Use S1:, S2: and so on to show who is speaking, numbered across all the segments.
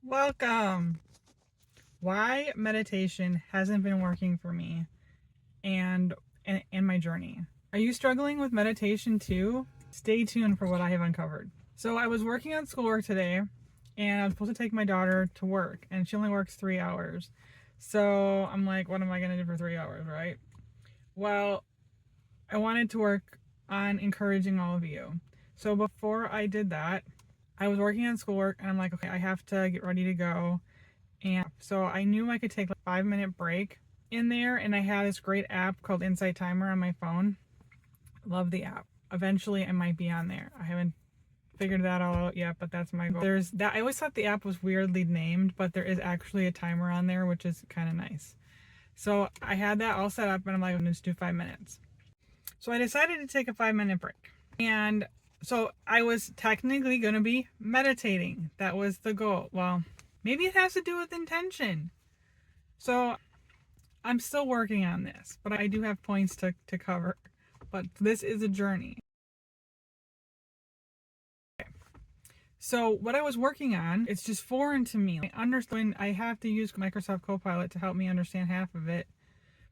S1: Welcome. Why meditation hasn't been working for me and in my journey. Are you struggling with meditation too? Stay tuned for what I have uncovered. So I was working on schoolwork today and I was supposed to take my daughter to work and she only works 3 hours. So I'm like, what am I going to do for 3 hours, right? Well, I wanted to work on encouraging all of you. So before I did that, I was working on schoolwork and I'm like, okay, I have to get ready to go. And so I knew I could take a 5 minute break in there, and I had this great app called Insight Timer on my phone. Love the app. Eventually I might be on there. I haven't figured that all out yet, but that's my goal. There's that. I always thought the app was weirdly named, but there is actually a timer on there, which is kind of nice. So I had that all set up and I'm like, I'm gonna just do 5 minutes. So I decided to take a 5 minute break. And so I was technically gonna be meditating. That was the goal. Well, maybe it has to do with intention. So I'm still working on this, but I do have points to cover. But this is a journey. Okay. So what I was working on, it's just foreign to me. I understand I have to use Microsoft Copilot to help me understand half of it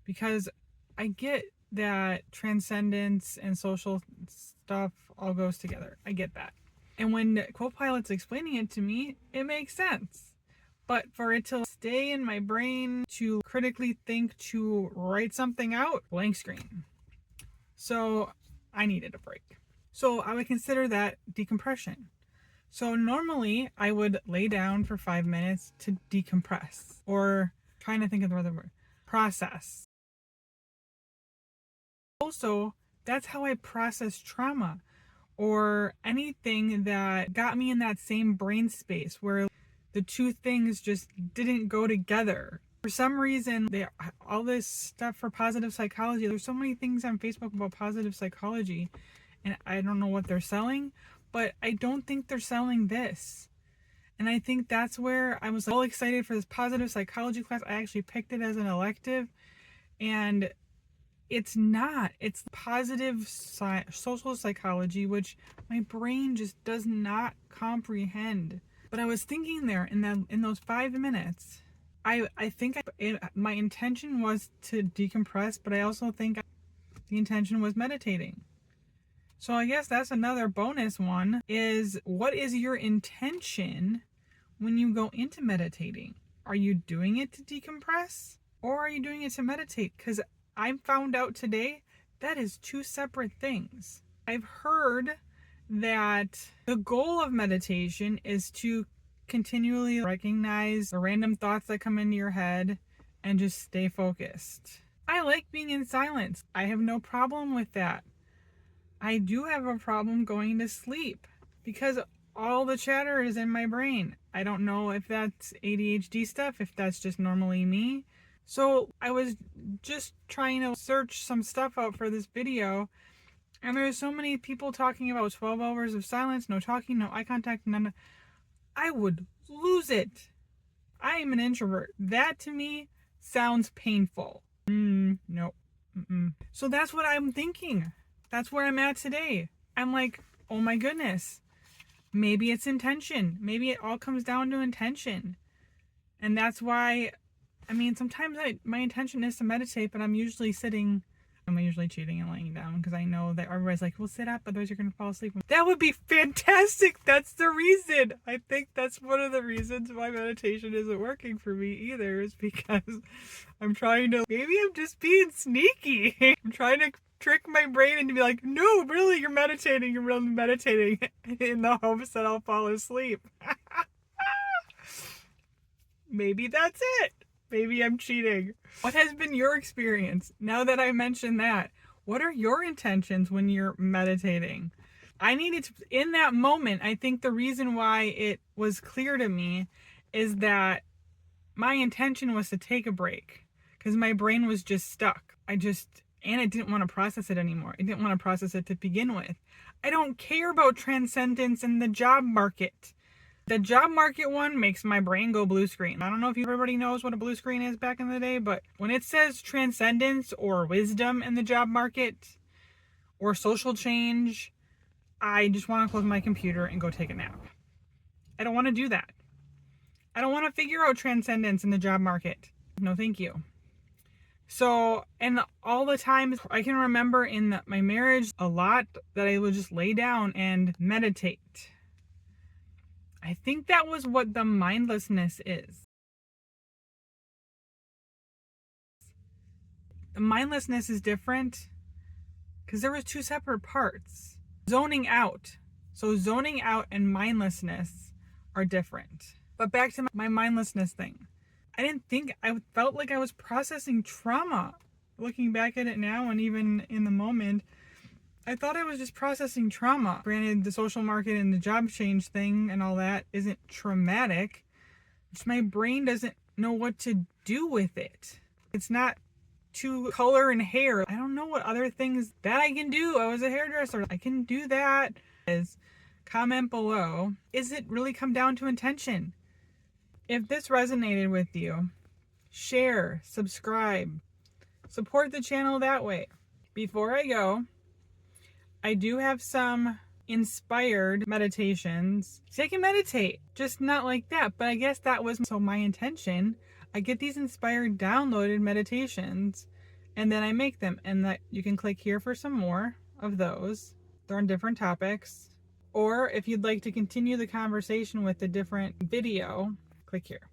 S1: because I get that transcendence and social stuff all goes together. I get that. And when Copilot's explaining it to me, it makes sense. But for it to stay in my brain, to critically think, to write something out, blank screen. So I needed a break. So I would consider that decompression. So normally I would lay down for 5 minutes to decompress, or trying to think of the other word, process. Also, that's how I process trauma or anything that got me in that same brain space where the two things just didn't go together. For some reason, all this stuff for positive psychology, there's so many things on Facebook about positive psychology, and I don't know what they're selling, but I don't think they're selling this. And I think that's where I was all excited for this positive psychology class. I actually picked it as an elective, and it's not. It's positive social psychology, which my brain just does not comprehend. But I was thinking there in those 5 minutes, I think my intention was to decompress, but I also think the intention was meditating. So I guess that's another bonus one is, what is your intention when you go into meditating? Are you doing it to decompress or are you doing it to meditate? Because I found out today that is two separate things. I've heard that the goal of meditation is to continually recognize the random thoughts that come into your head and just stay focused. I like being in silence. I have no problem with that. I do have a problem going to sleep because all the chatter is in my brain. I don't know if that's ADHD stuff, if that's just normally me. So I was just trying to search some stuff out for this video, and there's so many people talking about 12 hours of silence, no talking, no eye contact, none. I would lose it. I am an introvert. That to me sounds painful. Nope. So that's what I'm thinking. That's where I'm at today. I'm like, oh my goodness. Maybe it's intention. Maybe it all comes down to intention. And that's why, I mean, sometimes my intention is to meditate, but I'm usually cheating and laying down because I know that everybody's like, well, sit up, otherwise you're going to fall asleep. That would be fantastic. That's the reason. I think that's one of the reasons why meditation isn't working for me either, is because maybe I'm just being sneaky. I'm trying to trick my brain into be like, no, really, you're meditating in the hopes that I'll fall asleep. Maybe that's it. Maybe I'm cheating. What has been your experience? Now that I mentioned that, what are your intentions when you're meditating? I needed to, in that moment, I think the reason why it was clear to me is that my intention was to take a break because my brain was just stuck. And I didn't want to process it anymore. I didn't want to process it to begin with. I don't care about transcendence in the job market. The job market one makes my brain go blue screen. I don't know if everybody knows what a blue screen is back in the day, but when it says transcendence or wisdom in the job market or social change, I just want to close my computer and go take a nap. I don't want to do that. I don't want to figure out transcendence in the job market. No, thank you. So, and all the times I can remember in my marriage a lot that I would just lay down and meditate. I think that was what the mindlessness is. The mindlessness is different because there was two separate parts. Zoning out. So zoning out and mindlessness are different. But back to my mindlessness thing. I felt like I was processing trauma. Looking back at it now and even in the moment, I thought I was just processing trauma. Granted, the social market and the job change thing and all that isn't traumatic. Just my brain doesn't know what to do with it. It's not to color and hair. I don't know what other things that I can do. I was a hairdresser. I can do that. Comment below. Is it really come down to intention? If this resonated with you, share, subscribe, support the channel that way. Before I go, I do have some inspired meditations. So I can meditate, just not like that. But I guess that was my intention. I get these inspired downloaded meditations and then I make them, and that you can click here for some more of those. They're on different topics. Or if you'd like to continue the conversation with a different video, click here.